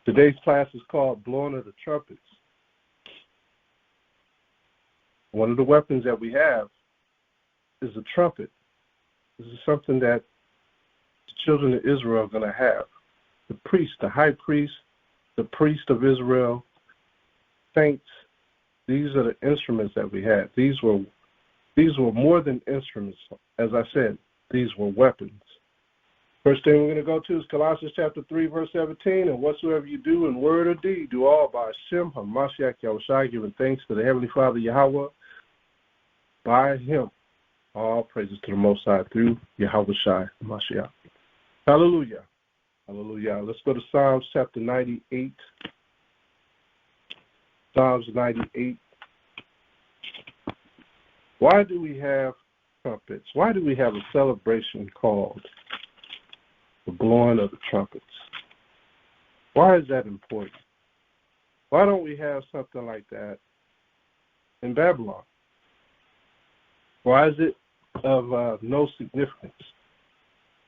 Today's class is called Blowing of the Trumpets. One of the weapons that we have is a trumpet. This is something that the children of Israel are going to have. The priest, the high priest, the priest of Israel, saints, these are the instruments that we had. These were more than instruments. As I said, these were weapons. First thing we're going to go to is Colossians chapter 3, verse 17. And whatsoever you do in word or deed, do all by Hashem, HaMashiach, Yahushua, giving thanks to the Heavenly Father, Yahawah, by Him. All praises to the Most High through Yahawah, HaMashiach. Hallelujah. Hallelujah. Let's go to Psalms chapter 98. Psalms 98. Why do we have trumpets? Why do we have a celebration called the blowing of the trumpets? Why is that important? Why don't we have something like that in Babylon? Why is it of no significance?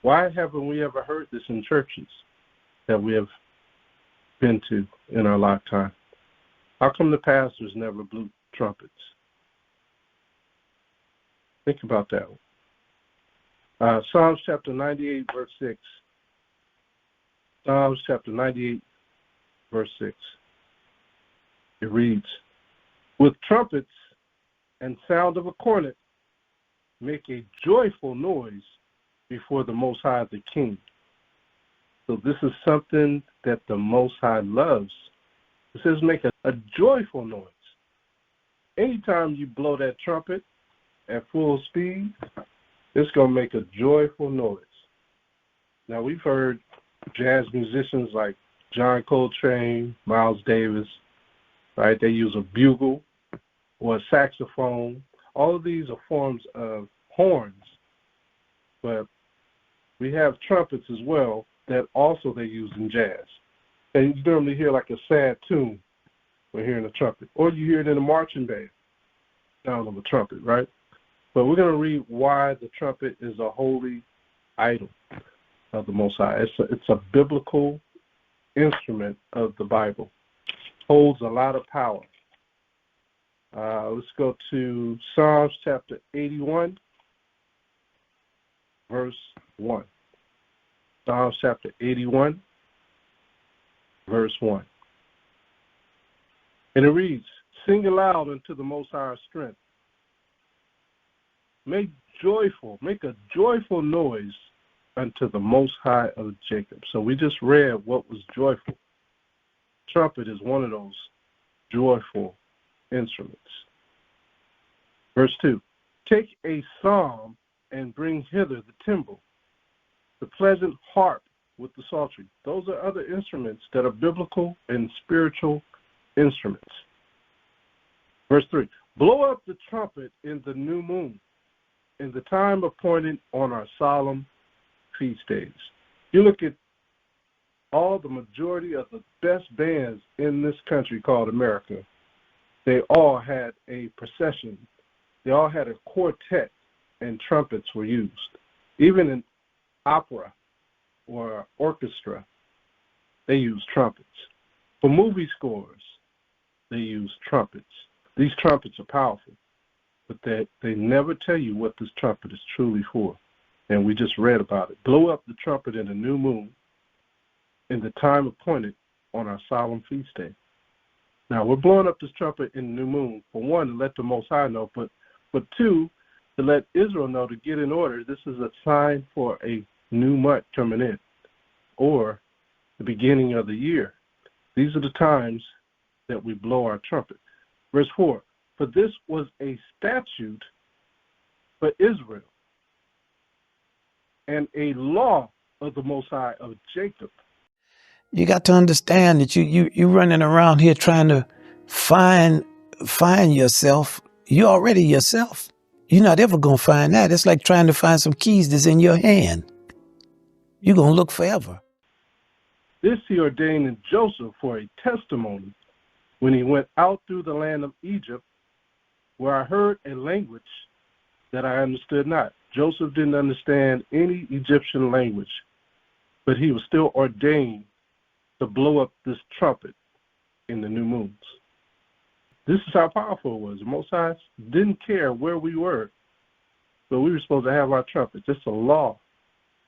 Why haven't we ever heard this in churches that we have been to in our lifetime? How come the pastors never blew trumpets? Think about that one. Psalms chapter 98, verse 6. Psalms chapter 98, verse 6. It reads, with trumpets and sound of a cornet, make a joyful noise before the Most High the King. So this is something that the Most High loves. It says make a joyful noise. Anytime you blow that trumpet at full speed, it's going to make a joyful noise. Now, we've heard jazz musicians like John Coltrane, Miles Davis, right? They use a bugle or a saxophone. All of these are forms of horns. But we have trumpets as well that also they use in jazz. And you normally hear like a sad tune when hearing a trumpet. Or you hear it in a marching band, sound of a trumpet, right? But we're going to read why the trumpet is a holy idol of the Most High. It's a biblical instrument of the Bible. Holds a lot of power. Let's go to Psalms chapter 81, verse 1. Psalms chapter 81, verse 1. And it reads, sing aloud unto the Most High's strength. Make a joyful noise unto the Most High of Jacob. So we just read what was joyful. Trumpet is one of those joyful instruments. Verse 2, take a psalm and bring hither the timbrel, the pleasant harp with the psaltery. Those are other instruments that are biblical and spiritual instruments. Verse 3, blow up the trumpet in the new moon, in the time appointed on our solemn feast days. You look at all the majority of the best bands in this country called America, they all had a procession. They all had a quartet, and trumpets were used. Even in opera or orchestra, they use trumpets. For movie scores, they use trumpets. These trumpets are powerful, but they never tell you what this trumpet is truly for. And we just read about it. Blow up the trumpet in the new moon in the time appointed on our solemn feast day. Now, we're blowing up this trumpet in the new moon, for one, to let the Most High know, but two, to let Israel know to get in order. This is a sign for a new month coming in, or the beginning of the year. These are the times that we blow our trumpet. Verse 4, for this was a statute for Israel and a law of the Most High of Jacob. You got to understand that you running around here trying to find yourself. You're already yourself. You're not ever going to find that. It's like trying to find some keys that's in your hand. You're going to look forever. This he ordained in Joseph for a testimony when he went out through the land of Egypt, where I heard a language that I understood not. Joseph didn't understand any Egyptian language, but he was still ordained to blow up this trumpet in the new moons. This is how powerful it was. The Most High didn't care where we were, but we were supposed to have our trumpets. It's a law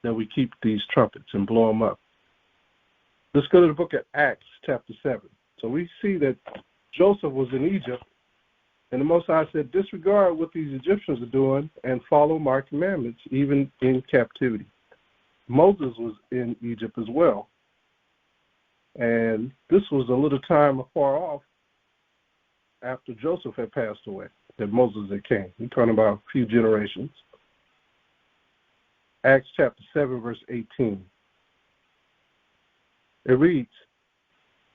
that we keep these trumpets and blow them up. Let's go to the book of Acts, chapter 7. So we see that Joseph was in Egypt, and the Most High said, disregard what these Egyptians are doing and follow my commandments, even in captivity. Moses was in Egypt as well. And this was a little time afar off after Joseph had passed away, that Moses had came. We're talking about a few generations. Acts chapter 7, verse 18. It reads,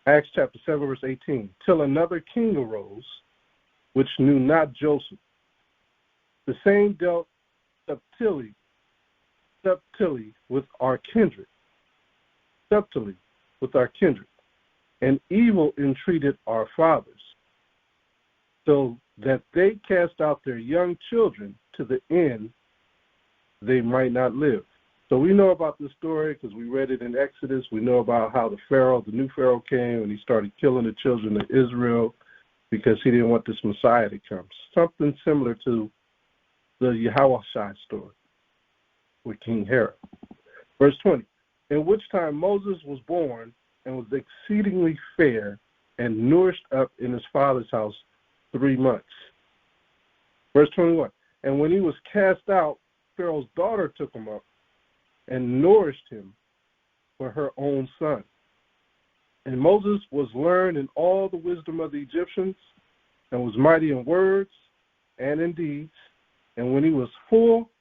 Acts chapter 7, verse 18, till another king arose, which knew not Joseph. The same dealt subtly with our kindred, and evil entreated our fathers, so that they cast out their young children to the end they might not live. So we know about this story because we read it in Exodus. We know about how the new Pharaoh came and he started killing the children of Israel because he didn't want this Messiah to come. Something similar to the Yahawah story with King Herod. Verse 20, in which time Moses was born and was exceedingly fair and nourished up in his father's house 3 months. Verse 21, and when he was cast out, Pharaoh's daughter took him up and nourished him for her own son. And Moses was learned in all the wisdom of the Egyptians and was mighty in words and in deeds. And when he was full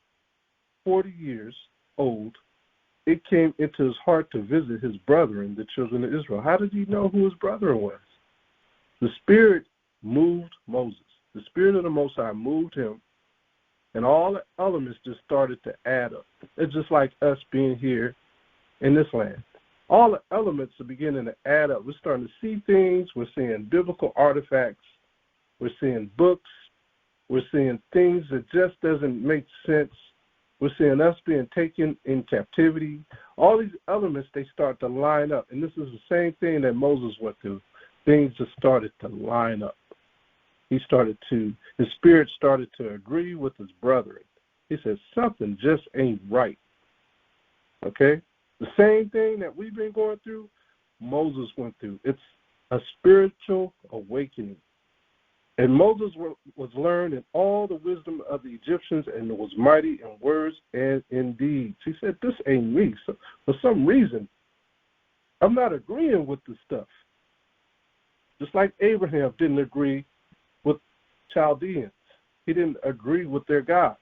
40 years old, it came into his heart to visit his brethren, the children of Israel. How did he know who his brethren was? The Spirit moved Moses. The Spirit of the Most High moved him, and all the elements just started to add up. It's just like us being here in this land. All the elements are beginning to add up. We're starting to see things. We're seeing biblical artifacts. We're seeing books. We're seeing things that just doesn't make sense. We're seeing us being taken in captivity. All these elements, they start to line up. And this is the same thing that Moses went through. Things just started to line up. His spirit started to agree with his brethren. He said, something just ain't right. Okay? The same thing that we've been going through, Moses went through. It's a spiritual awakening. And Moses was learned in all the wisdom of the Egyptians and was mighty in words and in deeds. He said, this ain't me. So for some reason, I'm not agreeing with this stuff. Just like Abraham didn't agree with Chaldeans. He didn't agree with their gods.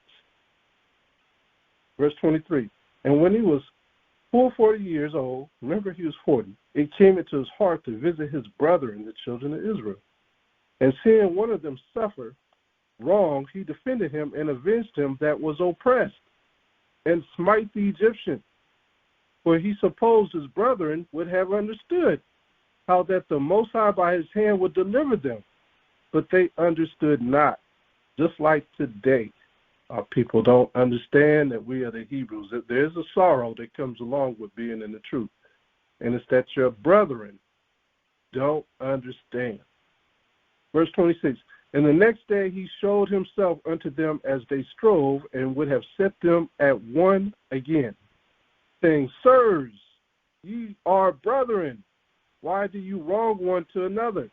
Verse 23, and when he was full 40 years old, remember he was 40, it came into his heart to visit his brethren, the children of Israel. And seeing one of them suffer wrong, he defended him and avenged him that was oppressed, and smite the Egyptian. For he supposed his brethren would have understood how that the Most High by his hand would deliver them. But they understood not. Just like today, our people don't understand that we are the Hebrews. That there's a sorrow that comes along with being in the truth. And it's that your brethren don't understand. Verse 26, and the next day he showed himself unto them as they strove, and would have set them at one again, saying, sirs, ye are brethren. Why do you wrong one to another?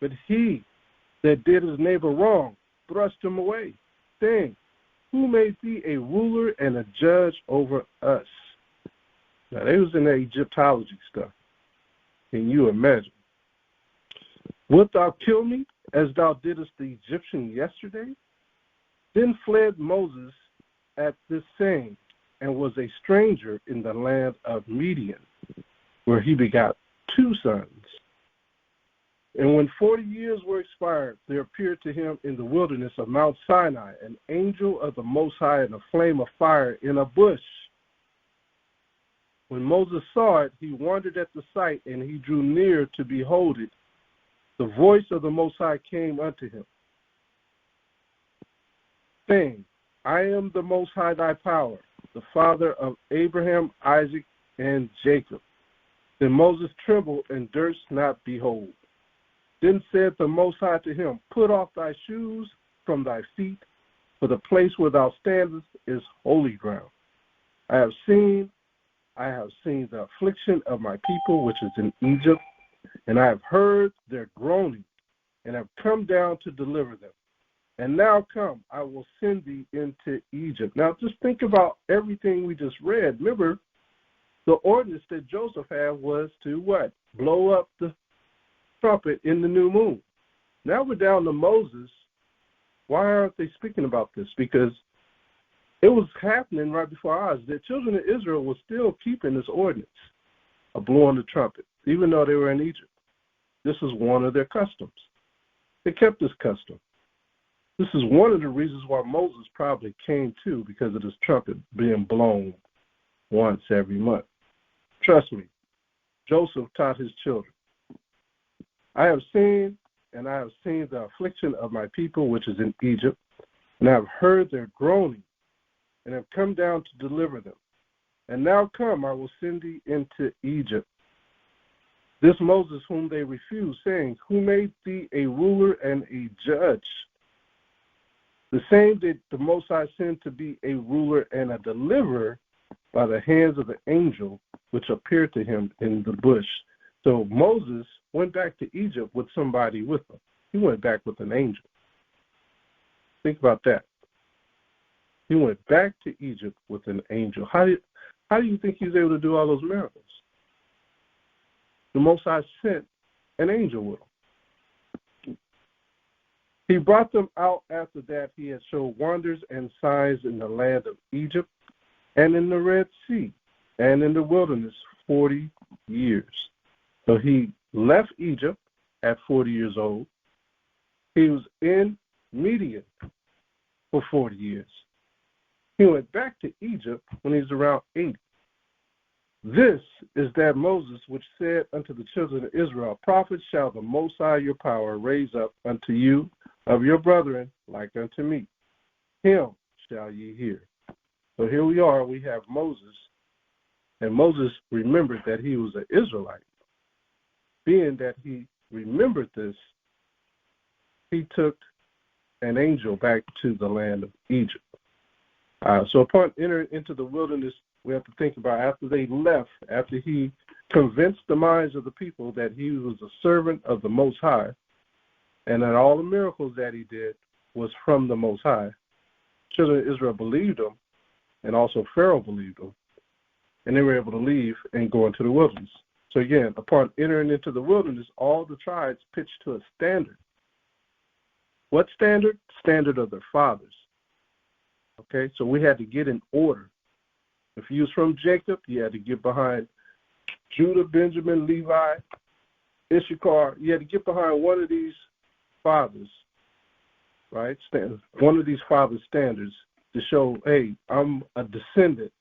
But he that did his neighbor wrong thrust him away, saying, who made thee a ruler and a judge over us? Now, they was in the Egyptology stuff. Can you imagine? Wilt thou kill me as thou didst the Egyptian yesterday? Then fled Moses at this saying, and was a stranger in the land of Midian, where he begot 2 sons. And when 40 years were expired, there appeared to him in the wilderness of Mount Sinai an angel of the Most High in a flame of fire in a bush. When Moses saw it, he wondered at the sight, and he drew near to behold it. The voice of the Most High came unto him, saying, I am the Most High thy power, the Father of Abraham, Isaac, and Jacob. Then Moses trembled and durst not behold. Then said the Most High to him, Put off thy shoes from thy feet, for the place where thou standest is holy ground. I have seen the affliction of my people which is in Egypt, and I have heard their groaning, and have come down to deliver them. And now come, I will send thee into Egypt. Now just think about everything we just read. Remember, the ordinance that Joseph had was to what? Blow up the trumpet in the new moon. Now we're down to Moses. Why aren't they speaking about this? Because it was happening right before our eyes. The children of Israel were still keeping this ordinance of blowing the trumpet, even though they were in Egypt. This is one of their customs. They kept this custom. This is one of the reasons why Moses probably came to, because of this trumpet being blown once every month. Trust me, Joseph taught his children. I have seen the affliction of my people which is in Egypt, and I have heard their groaning, and have come down to deliver them. And now come, I will send thee into Egypt. This Moses whom they refused, saying, Who made thee a ruler and a judge? The same did the Most High send to be a ruler and a deliverer by the hands of the angel which appeared to him in the bush. So Moses went back to Egypt with somebody with him. He went back with an angel. Think about that. He went back to Egypt with an angel. How do you think he was able to do all those miracles? The Most High sent an angel with him. He brought them out after that he had shown wonders and signs in the land of Egypt and in the Red Sea and in the wilderness 40 years. So he left Egypt at 40 years old. He was in Midian for 40 years. He went back to Egypt when he was around 80. This is that Moses which said unto the children of Israel, Prophet shall the Most High your power raise up unto you of your brethren like unto me. Him shall ye hear. So here we are, we have Moses, and Moses remembered that he was an Israelite. Being that he remembered this, he took an angel back to the land of Egypt. So upon entering into the wilderness, we have to think about after they left, after he convinced the minds of the people that he was a servant of the Most High, and that all the miracles that he did was from the Most High. Children of Israel believed him, and also Pharaoh believed him, and they were able to leave and go into the wilderness. So again, upon entering into the wilderness, all the tribes pitched to a standard. What standard? Standard of their fathers. Okay, so we had to get in order. If you was from Jacob, you had to get behind Judah, Benjamin, Levi, Issachar. You had to get behind one of these fathers, right? One of these fathers' standards to show, hey, I'm a descendant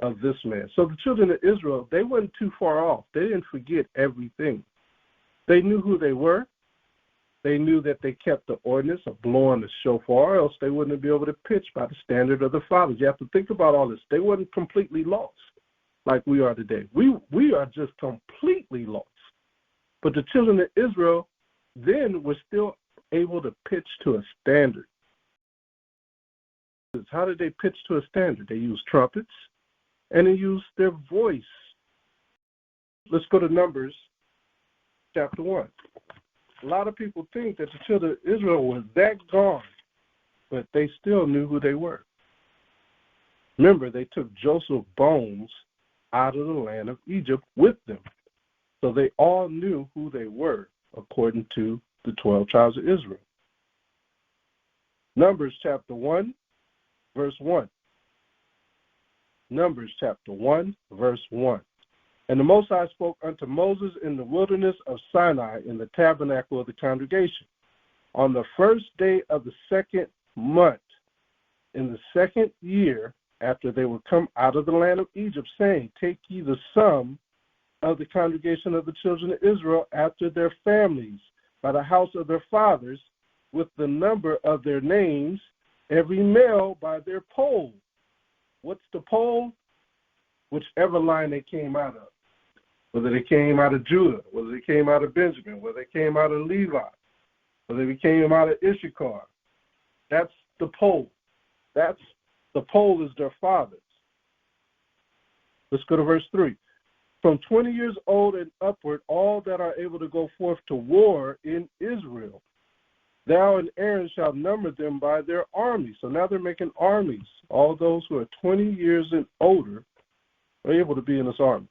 of this man. So the children of Israel, they weren't too far off. They didn't forget everything. They knew who they were. They knew that they kept the ordinance of blowing the shofar, or else they wouldn't be able to pitch by the standard of the fathers. You have to think about all this. They weren't completely lost like we are today. We are just completely lost. But the children of Israel then were still able to pitch to a standard. How did they pitch to a standard? They used trumpets, and they used their voice. Let's go to Numbers chapter 1. A lot of people think that the children of Israel were that gone, but they still knew who they were. Remember, they took Joseph's bones out of the land of Egypt with them. So they all knew who they were, according to the 12 tribes of Israel. Numbers chapter 1, verse 1. Numbers chapter 1, verse 1. And the Most High spoke unto Moses in the wilderness of Sinai in the tabernacle of the congregation on the first day of the second month, in the second year after they were come out of the land of Egypt, saying, Take ye the sum of the congregation of the children of Israel after their families, by the house of their fathers, with the number of their names, every male by their poll. What's the poll? Whichever line they came out of. Whether they came out of Judah, whether they came out of Benjamin, whether they came out of Levi, whether they came out of Issachar. That's the poll. The poll is their fathers. Let's go to verse 3. From 20 years old and upward, all that are able to go forth to war in Israel, thou and Aaron shall number them by their armies. So now they're making armies. All those who are 20 years and older are able to be in this army.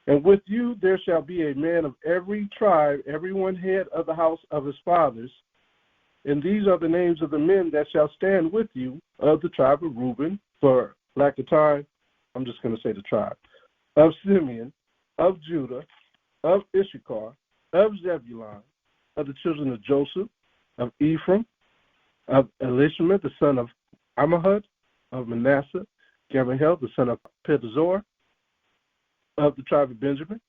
And with you there shall be a man of every tribe, every one head of the house of his fathers. And these are the names of the men that shall stand with you of the tribe of Reuben. For lack of time, I'm just going to say the tribe. Of Simeon, of Judah, of Issachar, of Zebulun, of the children of Joseph, of Ephraim, of Elishama, the son of Ammihud, of Manasseh, Gamaliel, the son of Pedazor, of the tribe of Benjamin,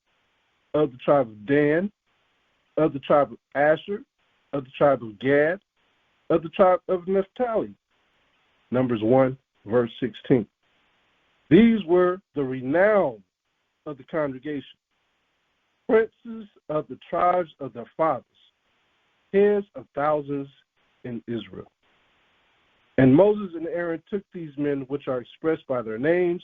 of the tribe of Dan, of the tribe of Asher, of the tribe of Gad, of the tribe of Naphtali. Numbers 1, verse 16. These were the renown of the congregation, princes of the tribes of their fathers, heads of thousands in Israel. And Moses and Aaron took these men which are expressed by their names,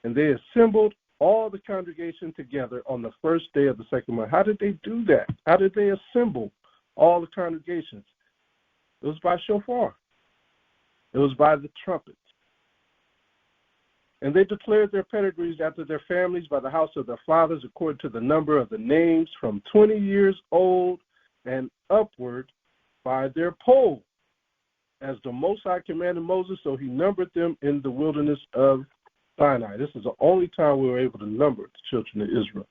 and they assembled all the congregation together on the first day of the second month. How did they do that? How did they assemble all the congregations? It was by shofar. It was by the trumpets. And they declared their pedigrees after their families by the house of their fathers, according to the number of the names, from 20 years old and upward by their poll. As the Most High commanded Moses, so he numbered them in the wilderness of Sinai. This is the only time we were able to number the children of Israel.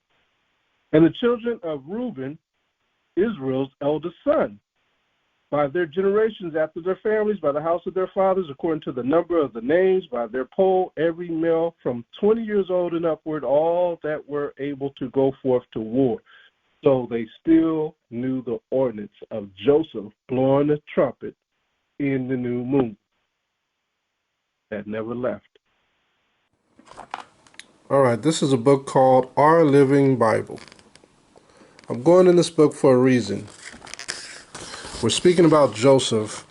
And the children of Reuben, Israel's eldest son, by their generations after their families, by the house of their fathers, according to the number of the names, by their poll, every male from 20 years old and upward, all that were able to go forth to war. So they still knew the ordinance of Joseph blowing the trumpet in the new moon. That never left. All right, this is a book called Our Living Bible. I'm going in this book for a reason. We're speaking about Joseph,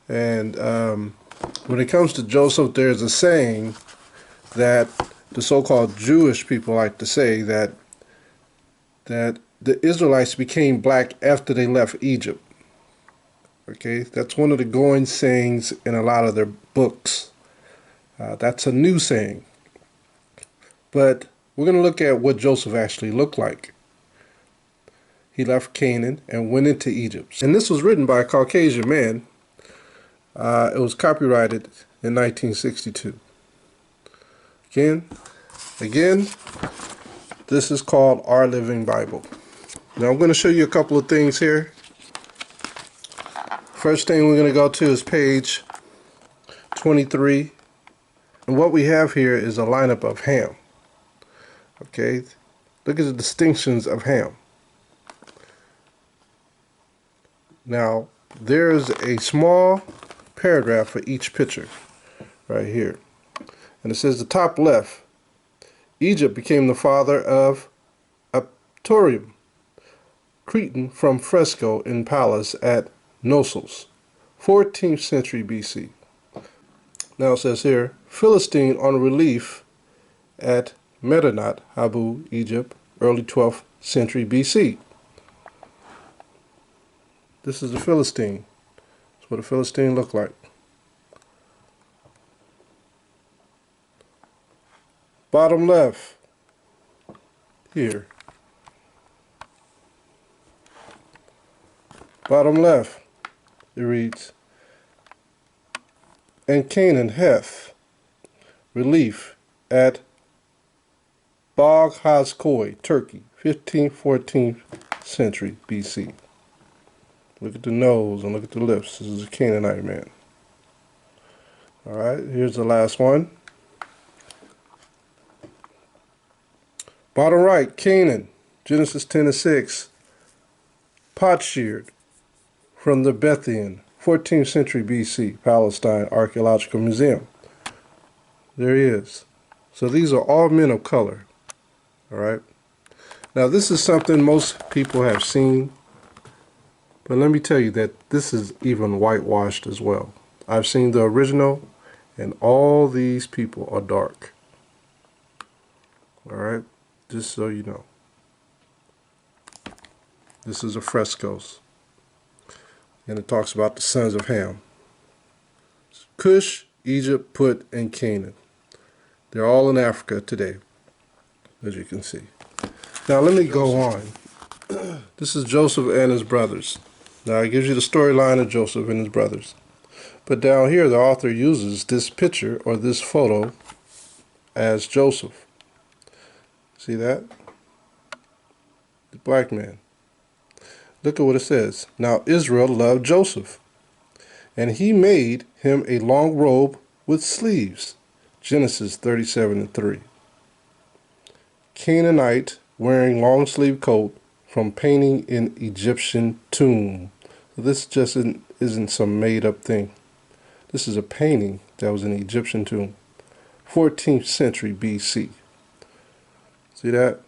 and when it comes to Joseph, there's a saying that the so-called Jewish people like to say that the Israelites became black after they left Egypt. Okay, that's one of the going sayings in a lot of their books. That's a new saying. But we're going to look at what Joseph actually looked like. He left Canaan and went into Egypt. And this was written by a Caucasian man. It was copyrighted in 1962. Again, this is called Our Living Bible. Now I'm going to show you a couple of things here. First thing we're going to go to is page 23. And what we have here is a lineup of Ham. Okay, look at the distinctions of Ham. Now, there's a small paragraph for each picture right here. And it says the top left, Egypt became the father of Purim, Cretan from fresco in palace at Knossos, 14th century BC. Now it says here, Philistine on relief at Medinat Habu, Egypt, early 12th century BC. This is the Philistine. That's what a Philistine looked like. Bottom left, here. Bottom left, it reads, and Canaan Heth, relief at Bog Hazkoi, Turkey, 15th, 14th century BC. Look at the nose and look at the lips. This is a Canaanite man. All right, here's the last one. Bottom right, Canaan, Genesis 10:6. Potsherd from the Bethian, 14th century BC, Palestine Archaeological Museum. There he is. So these are all men of color. All right. Now this is something most people have seen, but let me tell you that this is even whitewashed as well. I've seen the original, and all these people are dark. All right, just so you know. This is a frescoes, and it talks about the sons of Ham. Cush, Egypt, Put, and Canaan. They're all in Africa today, as you can see. Now let me go on. This is Joseph and his brothers. Now it gives you the storyline of Joseph and his brothers. But down here, the author uses this picture or this photo as Joseph. See that? The black man. Look at what it says. Now Israel loved Joseph, and he made him a long robe with sleeves. Genesis 37:3. Canaanite wearing long sleeve coat from painting in Egyptian tomb. This just isn't some made up thing. This is a painting that was in the Egyptian tomb. 14th century BC. See that?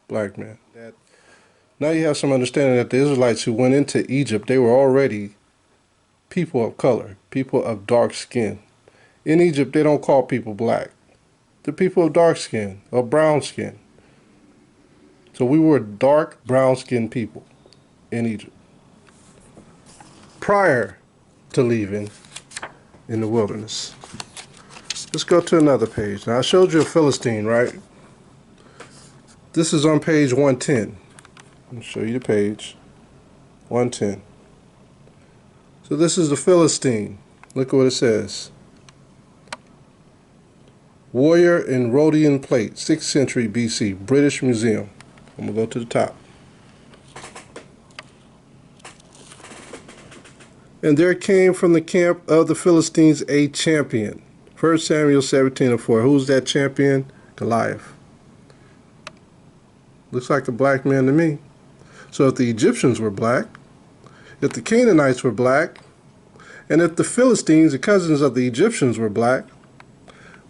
Black man. Now you have some understanding that the Israelites who went into Egypt, they were already people of color, people of dark skin. In Egypt, they don't call people black. They're people of dark skin, of brown skin. So we were dark, brown-skinned people in Egypt prior to leaving in the wilderness. Let's go to another page. Now, I showed you a Philistine, right? This is on page 110. I'll show you the page. 110. So this is the Philistine. Look at what it says. Warrior in Rhodian plate, 6th century BC, British Museum. I'm going to go to the top. And there came from the camp of the Philistines a champion. 1 Samuel 17:4. Who's that champion? Goliath. Looks like a black man to me. So if the Egyptians were black, if the Canaanites were black, and if the Philistines, the cousins of the Egyptians, were black,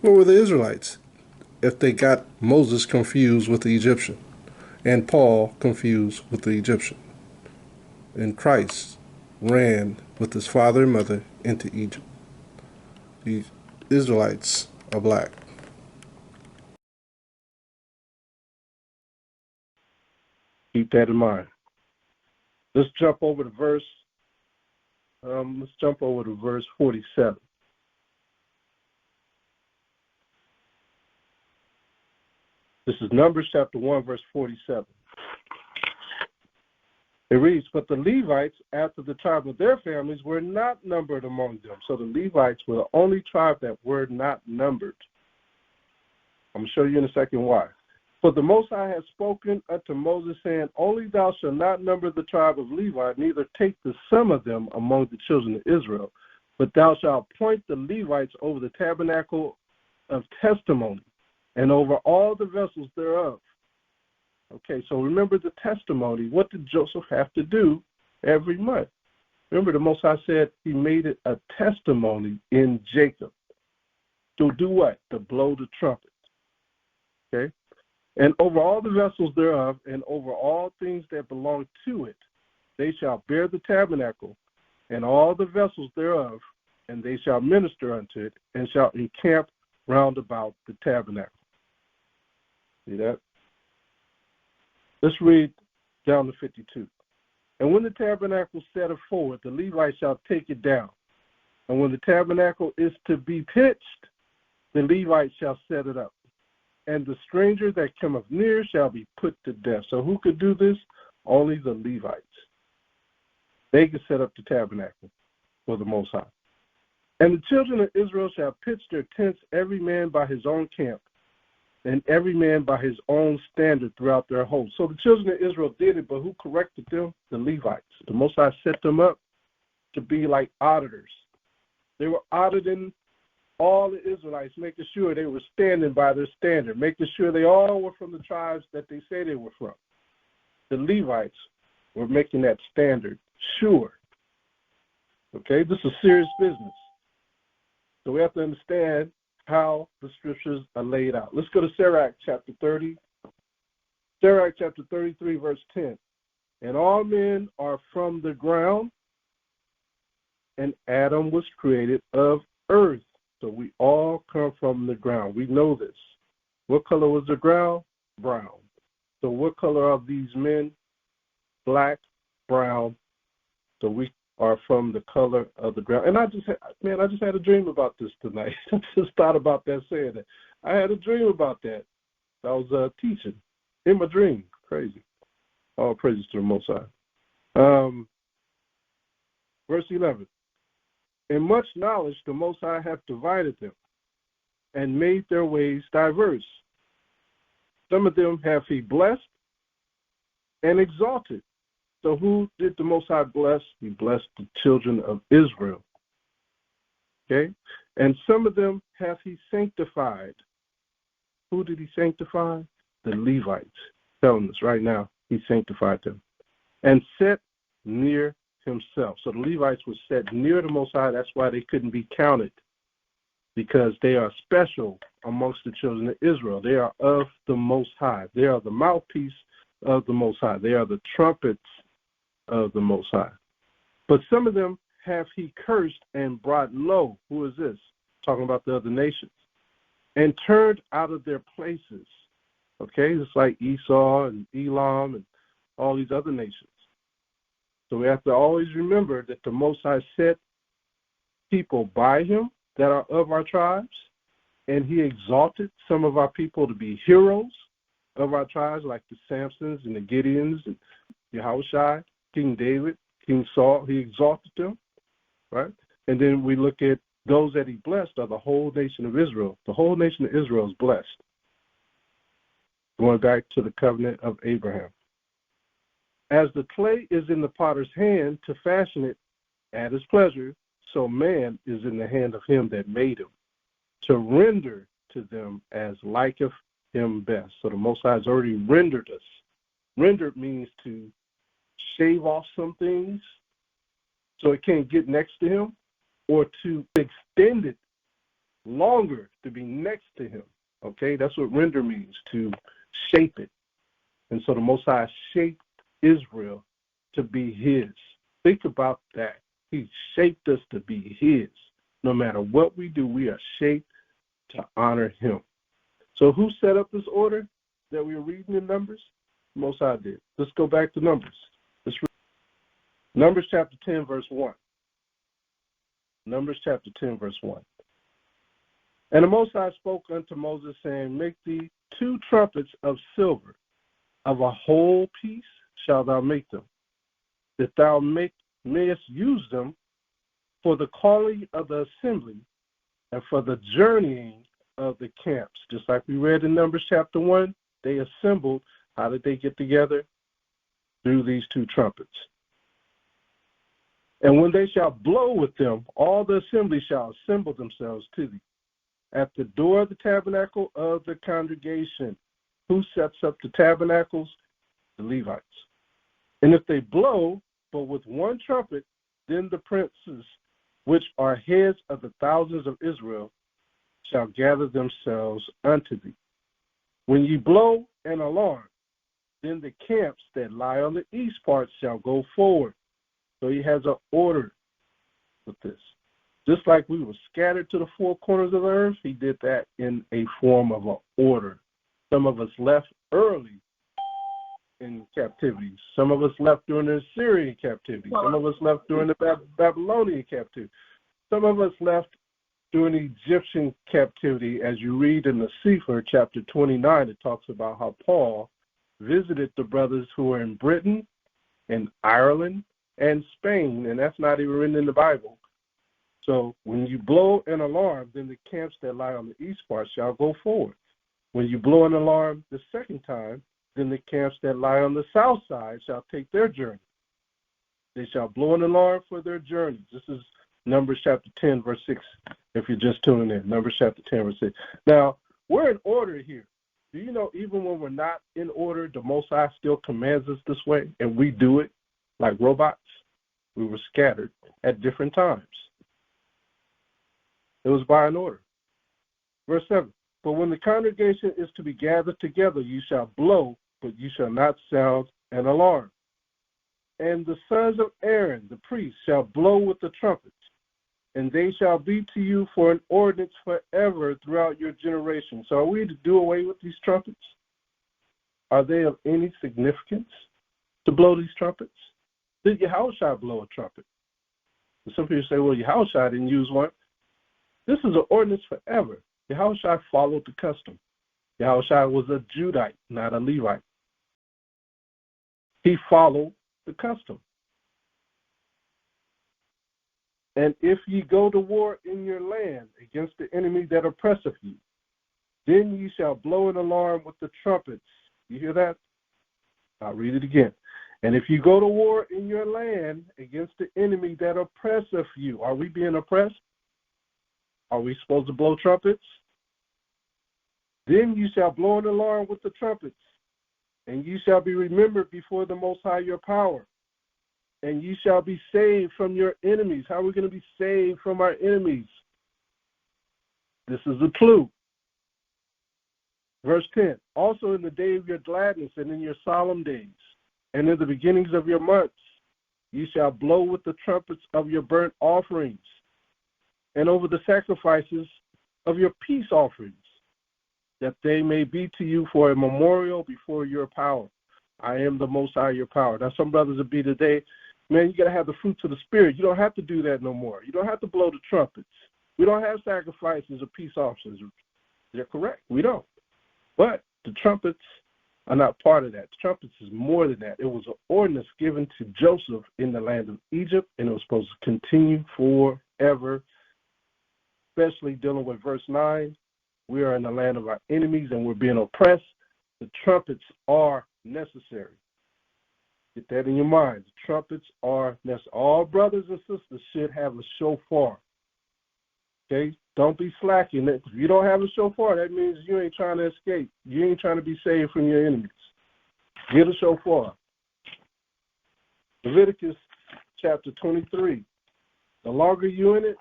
what were the Israelites? If they got Moses confused with the Egyptian, and Paul confused with the Egyptian, and Christ ran with his father and mother into Egypt. The Israelites are black. Keep that in mind. Let's jump over to verse 47. This is Numbers chapter 1, verse 47. It reads, but the Levites, after the tribe of their families, were not numbered among them. So the Levites were the only tribe that were not numbered. I'm going to show you in a second why. For the Most High has spoken unto Moses, saying, only thou shalt not number the tribe of Levi, neither take the sum of them among the children of Israel, but thou shalt appoint the Levites over the tabernacle of testimony, and over all the vessels thereof. Okay, so remember the testimony. What did Joseph have to do every month? Remember, the Most High said he made it a testimony in Jacob. To do what? To blow the trumpet. Okay? And over all the vessels thereof, and over all things that belong to it, they shall bear the tabernacle, and all the vessels thereof, and they shall minister unto it, and shall encamp round about the tabernacle. See that? Let's read down to 52. And when the tabernacle setteth forward, the Levites shall take it down. And when the tabernacle is to be pitched, the Levites shall set it up. And the stranger that cometh near shall be put to death. So who could do this? Only the Levites. They could set up the tabernacle for the Most High. And the children of Israel shall pitch their tents, every man by his own camp, and every man by his own standard throughout their host. So the children of Israel did it, but who corrected them? The Levites. The Most High set them up to be like auditors. They were auditing all the Israelites, making sure they were standing by their standard, making sure they all were from the tribes that they say they were from. The Levites were making that standard sure. Okay, this is serious business. So we have to understand how the scriptures are laid out. Let's go to Sirach chapter 30. Sirach chapter 33, verse 10. And all men are from the ground, and Adam was created of earth. So we all come from the ground. We know this. What color was the ground? Brown. So what color are these men? Black, brown. So we are from the color of the ground. And I just had a dream about this tonight. I just thought about that, saying that. I had a dream about that. I was teaching in my dream. Crazy. All praises to the Most High. Verse 11. In much knowledge the Most High hath divided them, and made their ways diverse. Some of them hath he blessed and exalted. So who did the Most High bless? He blessed the children of Israel. Okay? And some of them hath he sanctified. Who did he sanctify? The Levites. Telling us right now, he sanctified them. And set near himself. So the Levites were set near the Most High. That's why they couldn't be counted, because they are special amongst the children of Israel. They are of the Most High. They are the mouthpiece of the Most High. They are the trumpets of the Most High. But some of them have he cursed and brought low. Who is this? Talking about the other nations. And turned out of their places. Okay, it's like Esau and Elam and all these other nations. So we have to always remember that the Most High set people by him that are of our tribes, and he exalted some of our people to be heroes of our tribes, like the Samsons and the Gideons and Yahawah, King David, King Saul. He exalted them, right? And then we look at those that he blessed are the whole nation of Israel. The whole nation of Israel is blessed. Going back to the covenant of Abraham. As the clay is in the potter's hand to fashion it at his pleasure, so man is in the hand of him that made him, to render to them as liketh him best. So the Most High has already rendered us. Rendered means to shave off some things so it can't get next to him, or to extend it longer to be next to him. Okay, that's what render means, to shape it. And so the Most High shaped Israel to be his. Think about that. He shaped us to be his. No matter what we do, we are shaped to honor him. So who set up this order that we're reading in Numbers? The Most High did. Let's go back to Numbers. Let's read Numbers chapter 10, verse 1. Numbers chapter 10, verse 1. And the Most High spoke unto Moses, saying, Make thee 2 trumpets of silver, of a whole piece shalt thou make them, that thou mayest use them for the calling of the assembly and for the journeying of the camps. Just like we read in Numbers chapter 1, they assembled. How did they get together? Through these 2 trumpets. And when they shall blow with them, all the assembly shall assemble themselves to thee at the door of the tabernacle of the congregation. Who sets up the tabernacles? The Levites. And if they blow, but with 1 trumpet, then the princes, which are heads of the thousands of Israel, shall gather themselves unto thee. When ye blow an alarm, then the camps that lie on the east part shall go forward. So he has an order with this. Just like we were scattered to the 4 corners of the earth, he did that in a form of an order. Some of us left early in captivity. Some of us left during the Assyrian captivity. Some of us left during the Babylonian captivity. Some of us left during the Egyptian captivity. As you read in the Sefer, chapter 29, it talks about how Paul visited the brothers who were in Britain and Ireland and Spain, and that's not even written in the Bible. So when you blow an alarm, then the camps that lie on the east part shall go forward. When you blow an alarm the second time, then the camps that lie on the south side shall take their journey. They shall blow an alarm for their journeys. This is Numbers chapter 10, verse 6, if you're just tuning in. Numbers chapter 10, verse 6. Now, we're in order here. Do you know even when we're not in order, the Most High still commands us this way, and we do it like robots? We were scattered at different times. It was by an order. Verse 7, but when the congregation is to be gathered together, you shall blow, but you shall not sound an alarm. And the sons of Aaron, the priests, shall blow with the trumpets, and they shall be to you for an ordinance forever throughout your generation. So are we to do away with these trumpets? Are they of any significance to blow these trumpets? Did Yahawah blow a trumpet? And some people say, well, Yahawah didn't use one. This is an ordinance forever. Yahawah followed the custom. Yahawah was a Judite, not a Levite. He followed the custom. And if ye go to war in your land against the enemy that oppresseth you, then ye shall blow an alarm with the trumpets. You hear that? I'll read it again. And if you go to war in your land against the enemy that oppresseth you, are we being oppressed? Are we supposed to blow trumpets? Then you shall blow an alarm with the trumpets, and you shall be remembered before the Most High your power, and you shall be saved from your enemies. How are we going to be saved from our enemies? This is a clue. Verse 10, also in the day of your gladness and in your solemn days, and in the beginnings of your months, you shall blow with the trumpets of your burnt offerings, and over the sacrifices of your peace offerings, that they may be to you for a memorial before your power. I am the Most High your power. Now, some brothers will be today, man, you got to have the fruits of the Spirit. You don't have to do that no more. You don't have to blow the trumpets. We don't have sacrifices or peace offerings. They're correct. We don't. But the trumpets are not part of that. The trumpets is more than that. It was an ordinance given to Joseph in the land of Egypt, and it was supposed to continue forever, especially dealing with verse 9. We are in the land of our enemies, and we're being oppressed. The trumpets are necessary. Get that in your mind. The trumpets are necessary. All brothers and sisters should have a shofar. Okay? Don't be slacking. If you don't have a shofar, that means you ain't trying to escape. You ain't trying to be saved from your enemies. Get a shofar. Leviticus chapter 23. The longer you're in it,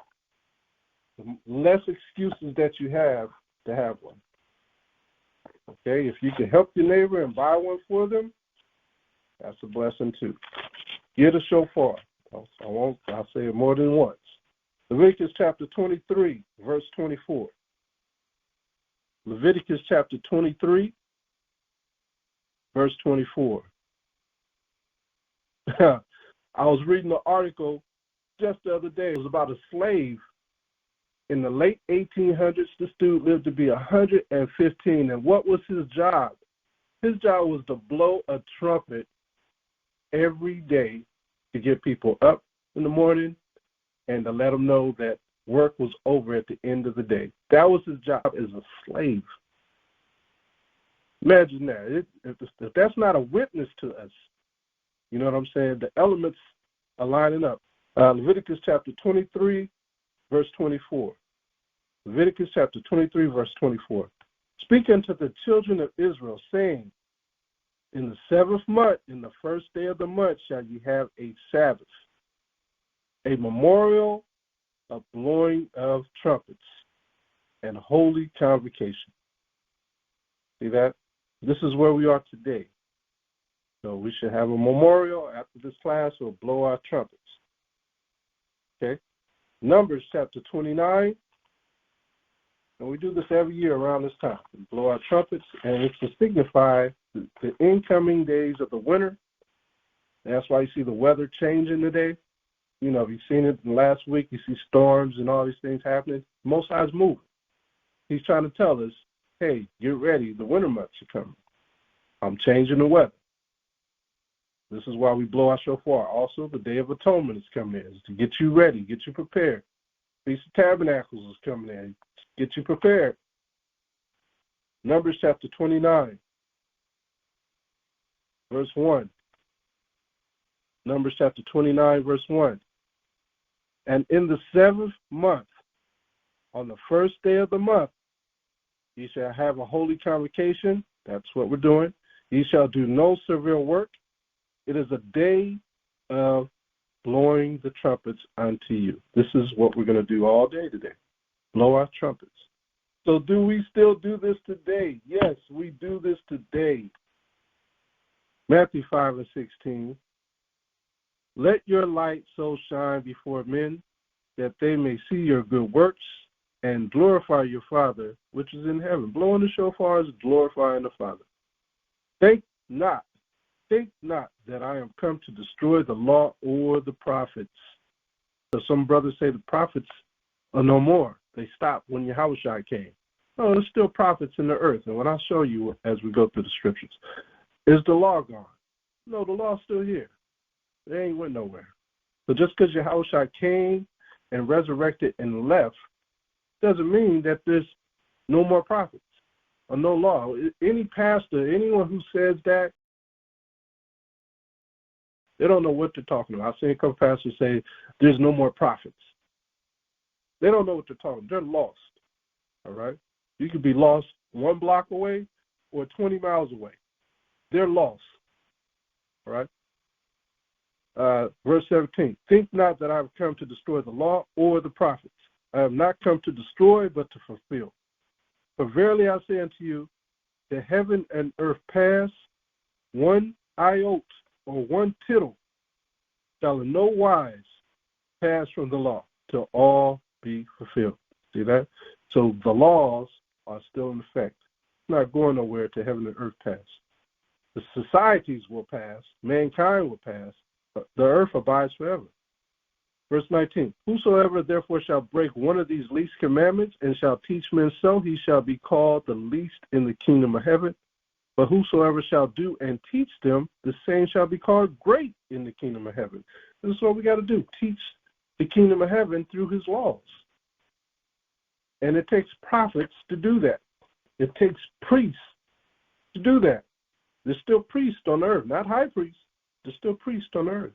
the less excuses that you have to have one. Okay? If you can help your neighbor and buy one for them, that's a blessing too. Get a shofar. I'll say it more than once. Leviticus chapter 23, verse 24. Leviticus chapter 23, verse 24. I was reading an article just the other day. It was about a slave. In the late 1800s, this dude lived to be 115. And what was his job? His job was to blow a trumpet every day to get people up in the morning and to let them know that work was over at the end of the day. That was his job as a slave. Imagine that. If that's not a witness to us, you know what I'm saying? The elements are lining up. Leviticus chapter 23, verse 24. Leviticus chapter 23, verse 24. Speak unto the children of Israel, saying, in the 7th month, in the first day of the month, shall ye have a Sabbath, a memorial of blowing of trumpets, and holy convocation. See that? This is where we are today. So we should have a memorial after this class. We'll blow our trumpets. Okay? Numbers chapter 29. And we do this every year around this time. We blow our trumpets, and it's to signify the incoming days of the winter. That's why you see the weather changing today. You know, you've seen it in the last week. You see storms and all these things happening. Most High's moving. He's trying to tell us, hey, get ready. The winter months are coming. I'm changing the weather. This is why we blow our shofar. Also, the Day of Atonement is coming in. It's to get you ready, get you prepared. Feast of Tabernacles is coming in. Get you prepared. Numbers chapter 29, verse 1. Numbers chapter 29, verse 1. And in the 7th month, on the first day of the month, ye shall have a holy convocation. That's what we're doing. Ye shall do no servile work. It is a day of blowing the trumpets unto you. This is what we're going to do all day today. Blow our trumpets. So do we still do this today? Yes, we do this today. Matthew 5 and 16. Let your light so shine before men that they may see your good works and glorify your Father which is in heaven. Blowing the shofar is glorifying the Father. Think not that I am come to destroy the law or the prophets. So some brothers say the prophets are no more. They stopped when Yahawah came. No, there's still prophets in the earth. And what I'll show you as we go through the scriptures, is the law gone? No, the law's still here. It ain't went nowhere. So just because Yahawah came and resurrected and left doesn't mean that there's no more prophets or no law. Any pastor, anyone who says that, they don't know what they're talking about. I've seen a couple pastors say there's no more prophets. They don't know what they're talking about. They're lost. All right? You could be lost 1 block away or 20 miles away. They're lost. All right? Verse 17. Think not that I have come to destroy the law or the prophets. I have not come to destroy, but to fulfill. For verily I say unto you, that heaven and earth pass, one iota or one tittle shall in no wise pass from the law till all be fulfilled. See that? So the laws are still in effect. It's not going nowhere till heaven and earth pass. The societies will pass, mankind will pass, but the earth abides forever. Verse 19, whosoever therefore shall break one of these least commandments and shall teach men so, he shall be called the least in the kingdom of heaven. But whosoever shall do and teach them, the same shall be called great in the kingdom of heaven. This is what we got to do, teach the kingdom of heaven through his laws. And it takes prophets to do that. It takes priests to do that. There's still priests on earth, not high priests. There's still priests on earth.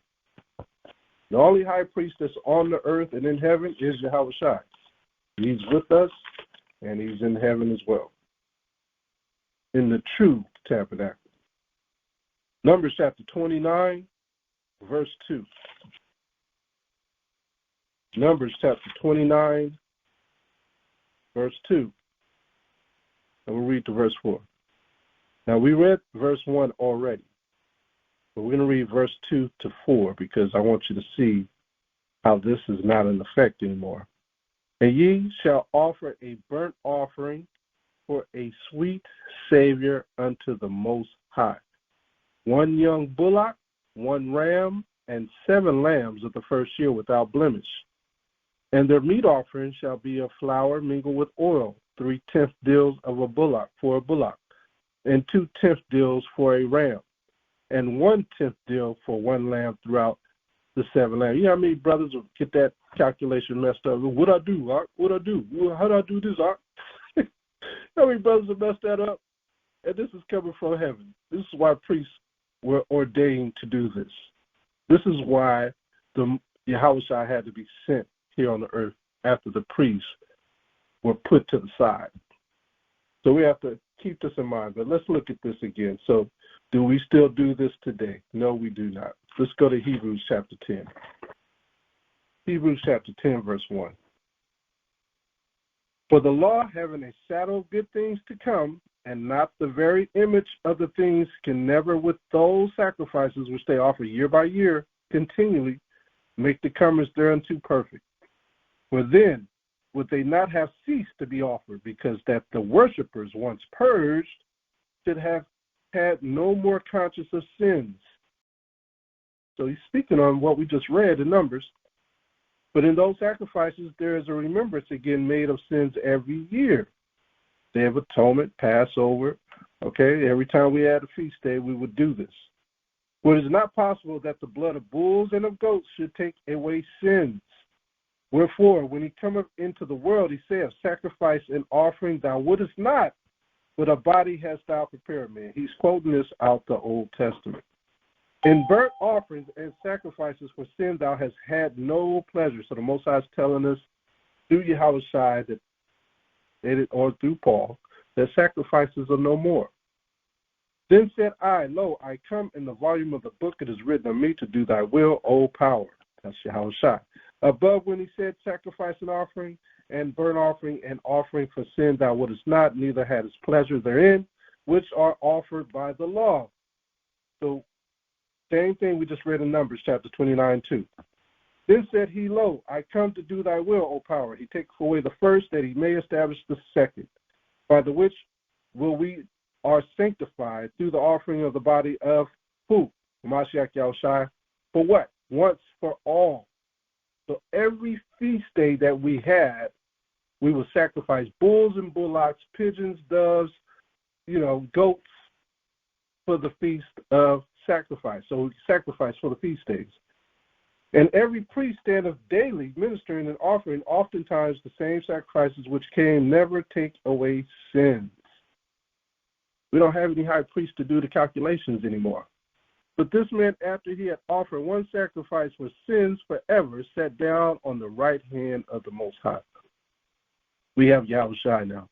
The only high priest that's on the earth and in heaven is Yahawah. He's with us, and he's in heaven as well, in the true tabernacle. Numbers chapter 29, verse 2. Numbers chapter 29, verse 2. And we'll read to verse 4. Now, we read verse 1 already, but we're going to read verse 2 to 4 because I want you to see how this is not in effect anymore. And ye shall offer a burnt offering for a sweet Savior unto the Most High. 1 young bullock, 1 ram, and 7 lambs of the first year without blemish. And their meat offering shall be of flour mingled with oil, 3/10 deals of a bullock for a bullock, and 2/10 deals for a ram, and 1/10 deal for 1 lamb throughout the 7 lambs. You know how many brothers will get that calculation messed up? What I do, Art? What I do? How do I do this, Art? How many brothers have messed that up? And this is coming from heaven. This is why priests were ordained to do this. This is why the Yahawah had to be sent here on the earth after the priests were put to the side. So we have to keep this in mind. But let's look at this again. So do we still do this today? No, we do not. Let's go to Hebrews chapter 10. Hebrews chapter 10, verse 1. For the law, having a shadow of good things to come, and not the very image of the things, can never with those sacrifices which they offer year by year continually make the comers thereunto perfect. For then would they not have ceased to be offered, because that the worshippers, once purged, should have had no more conscience of sins. So he's speaking on what we just read in Numbers. But in those sacrifices, there is a remembrance again made of sins every year. Day of Atonement, Passover, okay? Every time we had a feast day, we would do this. For it is not possible that the blood of bulls and of goats should take away sins. Wherefore, when he cometh into the world, he saith, sacrifice and offering thou wouldest not, but a body hast thou prepared me. He's quoting this out the Old Testament. In burnt offerings and sacrifices for sin thou hast had no pleasure. So the Most High is telling us through Yahawah that, or through Paul, that sacrifices are no more. Then said I, lo, I come in the volume of the book, it is written of me to do thy will, O power. That's Yahawah. Above when he said sacrifice and offering and burnt offering and offering for sin thou wouldest not, neither hadst pleasure therein, which are offered by the law. So same thing we just read in Numbers chapter 29, 2. Then said he, lo, I come to do thy will, O power. He taketh away the first, that he may establish the second, by the which will we are sanctified through the offering of the body of who? Mashiach Yahushua. For what? Once for all. So every feast day that we had, we will sacrifice bulls and bullocks, pigeons, doves, goats for the feast of sacrifice. So we sacrifice for the feast days. And every priest standeth daily ministering and offering oftentimes the same sacrifices which came never take away sins. We don't have any high priest to do the calculations anymore. But this man, after he had offered one sacrifice for sins forever, sat down on the right hand of the Most High. We have Yahushua now.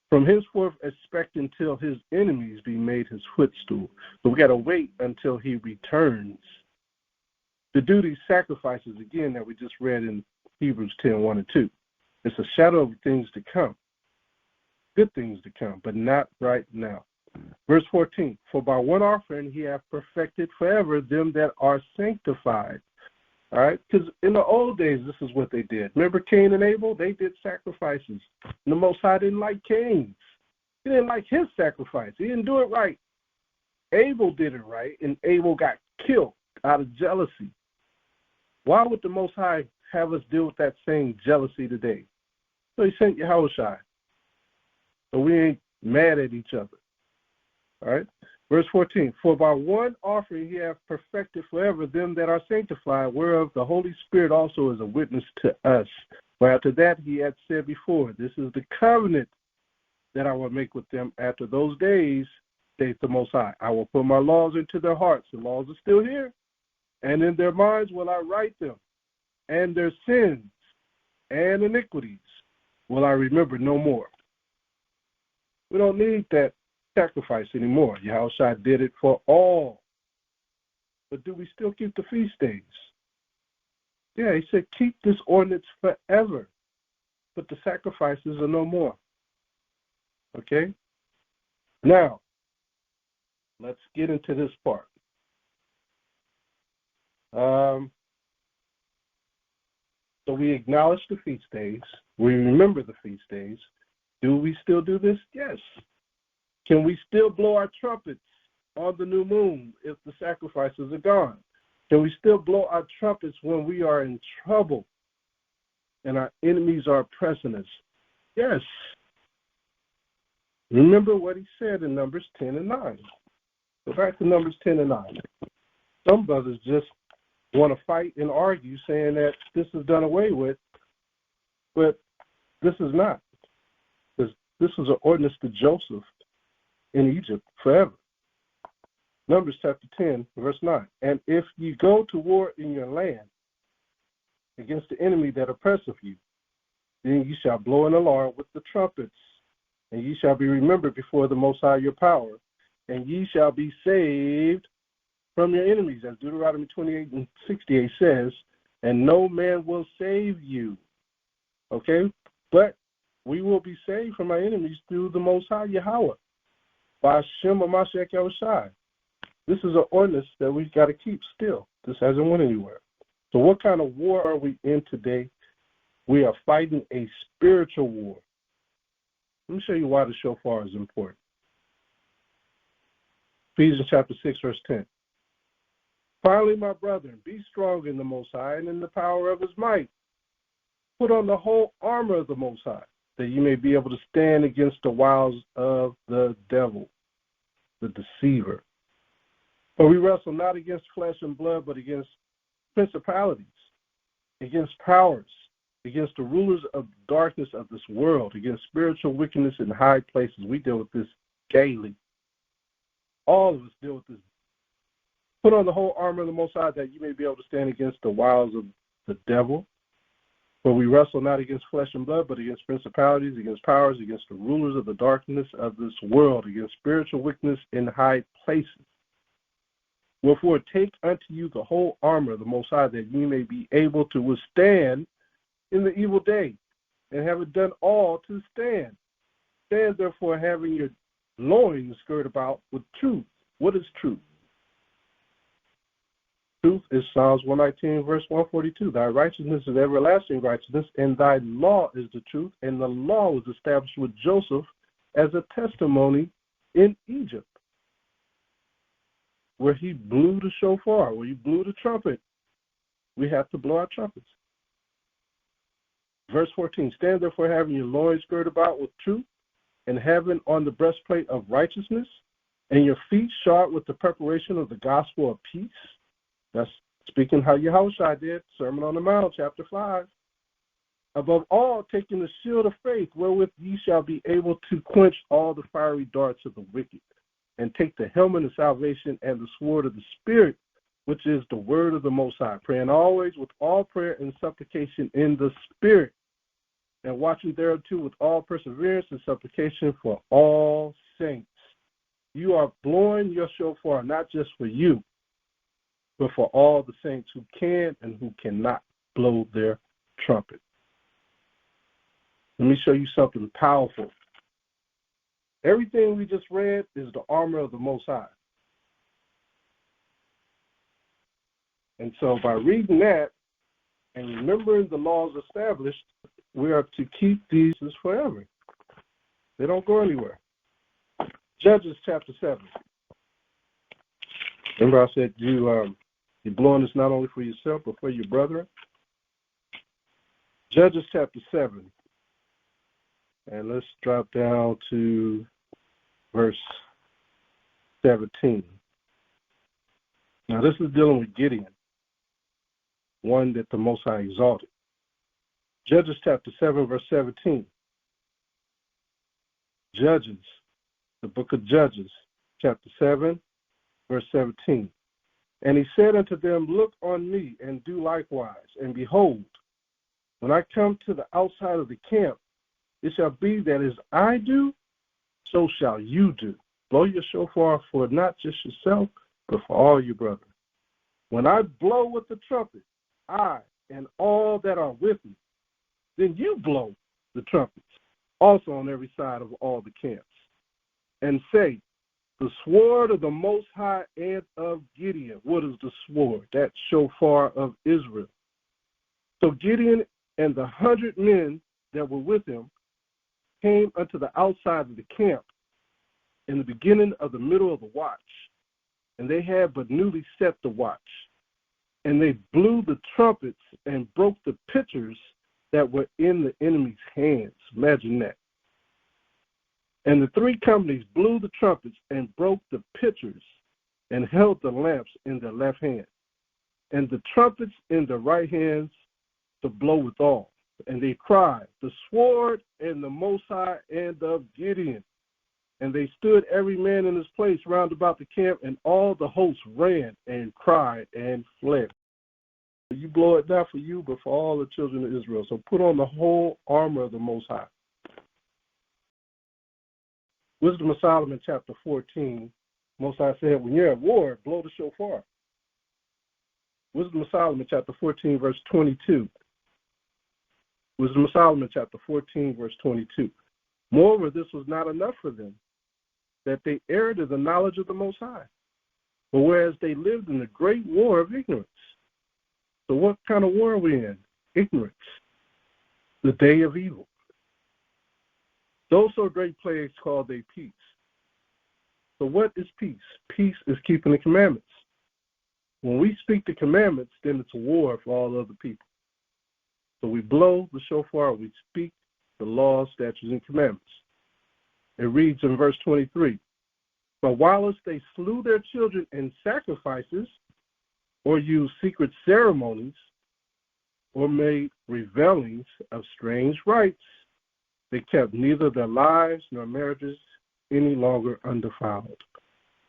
From henceforth expect until his enemies be made his footstool. So we got to wait until he returns to do these sacrifices again that we just read in Hebrews 10, 1 and 2. It's a shadow of things to come. Good things to come, but not right now. Verse 14, for by one offering he hath perfected forever them that are sanctified. All right, because in the old days, this is what they did. Remember Cain and Abel? They did sacrifices. And the Most High didn't like Cain's. He didn't like his sacrifice. He didn't do it right. Abel did it right, and Abel got killed out of jealousy. Why would the Most High have us deal with that same jealousy today? So he sent Yahawah. So we ain't mad at each other. All right? Verse 14, for by one offering he hath perfected forever them that are sanctified, whereof the Holy Spirit also is a witness to us. For after that he had said before, this is the covenant that I will make with them after those days, saith the Most High. I will put my laws into their hearts. The laws are still here. And in their minds will I write them. And their sins and iniquities will I remember no more. We don't need that sacrifice anymore. Yahushua did it for all. But do we still keep the feast days? Yeah, he said keep this ordinance forever. But the sacrifices are no more. Okay? Now, let's get into this part. So we acknowledge the feast days. We remember the feast days. Do we still do this? Yes. Can we still blow our trumpets on the new moon if the sacrifices are gone? Can we still blow our trumpets when we are in trouble and our enemies are oppressing us? Yes. Remember what he said in Numbers 10 and 9. Go back to Numbers 10 and 9. Some brothers just want to fight and argue saying that this is done away with, but this is not. Because this is an ordinance to Joseph in Egypt forever. Numbers chapter 10, verse 9. And if ye go to war in your land against the enemy that oppresseth you, then ye shall blow an alarm with the trumpets, and ye shall be remembered before the Most High your power, and ye shall be saved from your enemies, as Deuteronomy 28 and 68 says, and no man will save you. Okay? But we will be saved from our enemies through the Most High Yahawah, by Hashem or Mashiach Yahushua. This is an ordinance that we've got to keep still. This hasn't went anywhere. So what kind of war are we in today? We are fighting a spiritual war. Let me show you why the shofar is important. Ephesians chapter 6, verse 10. Finally, my brethren, be strong in the Most High and in the power of his might. Put on the whole armor of the Most High, that you may be able to stand against the wiles of the devil, the deceiver. For we wrestle not against flesh and blood, but against principalities, against powers, against the rulers of darkness of this world, against spiritual wickedness in high places. We deal with this daily. All of us deal with this. Put on the whole armor of the Most High, that you may be able to stand against the wiles of the devil. For we wrestle not against flesh and blood, but against principalities, against powers, against the rulers of the darkness of this world, against spiritual wickedness in high places. Wherefore take unto you the whole armor of the Most High, that ye may be able to withstand in the evil day, and having done all to stand. Stand therefore, having your loins girt about with truth. What is truth? Truth is Psalms 119, verse 142. Thy righteousness is everlasting righteousness, and thy law is the truth. And the law was established with Joseph as a testimony in Egypt, where he blew the shofar, where he blew the trumpet. We have to blow our trumpets. Verse 14, stand therefore, having your loins girt about with truth, and having on the breastplate of righteousness, and your feet shod with the preparation of the gospel of peace. That's speaking how Yahawah did, Sermon on the Mount, chapter 5. Above all, taking the shield of faith, wherewith ye shall be able to quench all the fiery darts of the wicked, and take the helmet of salvation and the sword of the Spirit, which is the word of the Most High, praying always with all prayer and supplication in the Spirit, and watching thereunto with all perseverance and supplication for all saints. You are blowing your shofar not just for you, but for all the saints who can and who cannot blow their trumpet. Let me show you something powerful. Everything we just read is the armor of the Most High. And so by reading that and remembering the laws established, we are to keep these forever. They don't go anywhere. Judges chapter 7. Remember I said you're blowing this not only for yourself, but for your brethren. Judges chapter 7. And let's drop down to verse 17. Now this is dealing with Gideon, one that the Most High exalted. Judges chapter 7, verse 17. Judges, the book of Judges, chapter 7, verse 17. And he said unto them, look on me, and do likewise. And behold, when I come to the outside of the camp, it shall be that as I do, so shall you do. Blow your shofar for not just yourself, but for all your brethren. When I blow with the trumpet, I and all that are with me, then you blow the trumpets, also on every side of all the camps, and say, the sword of the Most High and of Gideon. What is the sword? That shofar of Israel. So Gideon and the 100 men that were with him came unto the outside of the camp in the beginning of the middle of the watch, and they had but newly set the watch. And they blew the trumpets and broke the pitchers that were in the enemy's hands. Imagine that. And the three companies blew the trumpets and broke the pitchers and held the lamps in their left hand, and the trumpets in their right hands to blow withal. And they cried, the sword and the Most High and of Gideon. And they stood every man in his place round about the camp, and all the hosts ran and cried and fled. You blow it not for you, but for all the children of Israel. So put on the whole armor of the Most High. Wisdom of Solomon, chapter 14. Most High said, when you're at war, blow the shofar. Wisdom of Solomon, chapter 14, verse 22. Wisdom of Solomon, chapter 14, verse 22. Moreover, this was not enough for them, that they erred in the knowledge of the Most High, but whereas they lived in the great war of ignorance. So what kind of war are we in? Ignorance. The day of evil. Those so great plagues called they peace. So what is peace? Peace is keeping the commandments. When we speak the commandments, then it's a war for all other people. So we blow the shofar, we speak the laws, statutes, and commandments. It reads in verse 23, but whilst they slew their children in sacrifices, or used secret ceremonies, or made revelings of strange rites. They kept neither their lives nor marriages any longer undefiled,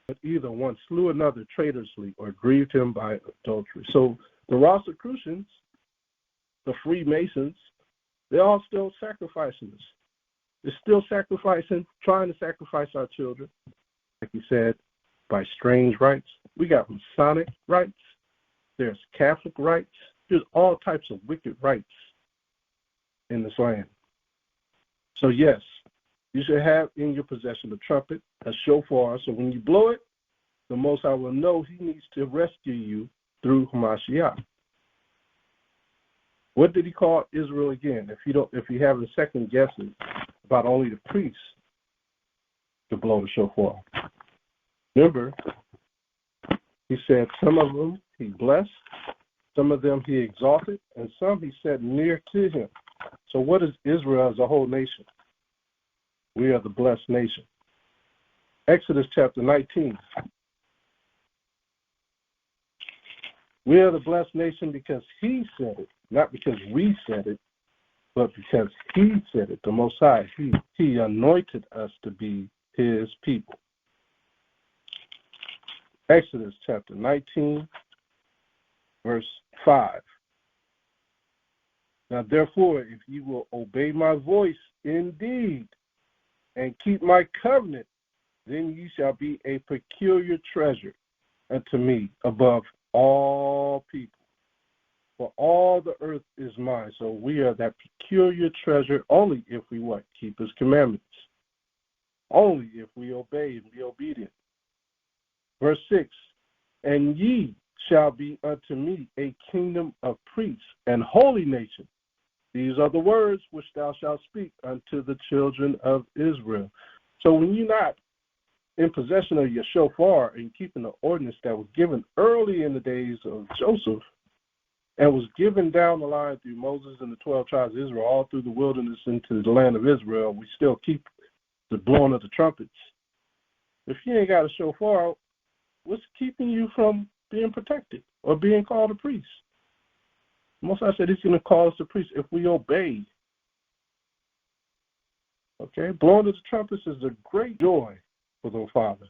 but either one slew another traitorously or grieved him by adultery. So the Rosicrucians, the Freemasons, they're all still sacrificing us. They're still sacrificing, trying to sacrifice our children, like he said, by strange rites. We got Masonic rites. There's Catholic rites. There's all types of wicked rites in this land. So yes, you should have in your possession a trumpet, a shofar, so when you blow it, the Most High will know he needs to rescue you through Hamashiach. What did he call Israel again? If you have a second guessing about only the priests to blow the shofar. Remember, he said some of them he blessed, some of them he exalted, and some he set near to him. So what is Israel as a whole nation? We are the blessed nation. Exodus chapter 19. We are the blessed nation because he said it, not because we said it, but because he said it. The Most High, he anointed us to be his people. Exodus chapter 19, verse 5. Now therefore, if you will obey my voice indeed and keep my covenant, then you shall be a peculiar treasure unto me above all people. For all the earth is mine. So we are that peculiar treasure only if we what? Keep his commandments. Only if we obey and be obedient. Verse 6, and ye shall be unto me a kingdom of priests and holy nation. These are the words which thou shalt speak unto the children of Israel. So when you're not in possession of your shofar and keeping the ordinance that was given early in the days of Joseph and was given down the line through Moses and the 12 tribes of Israel, all through the wilderness into the land of Israel, we still keep the blowing of the trumpets. If you ain't got a shofar, what's keeping you from being protected or being called a priest? Most I said he's going to call us a priest if we obey. Okay, blowing of the trumpets is a great joy for the Father.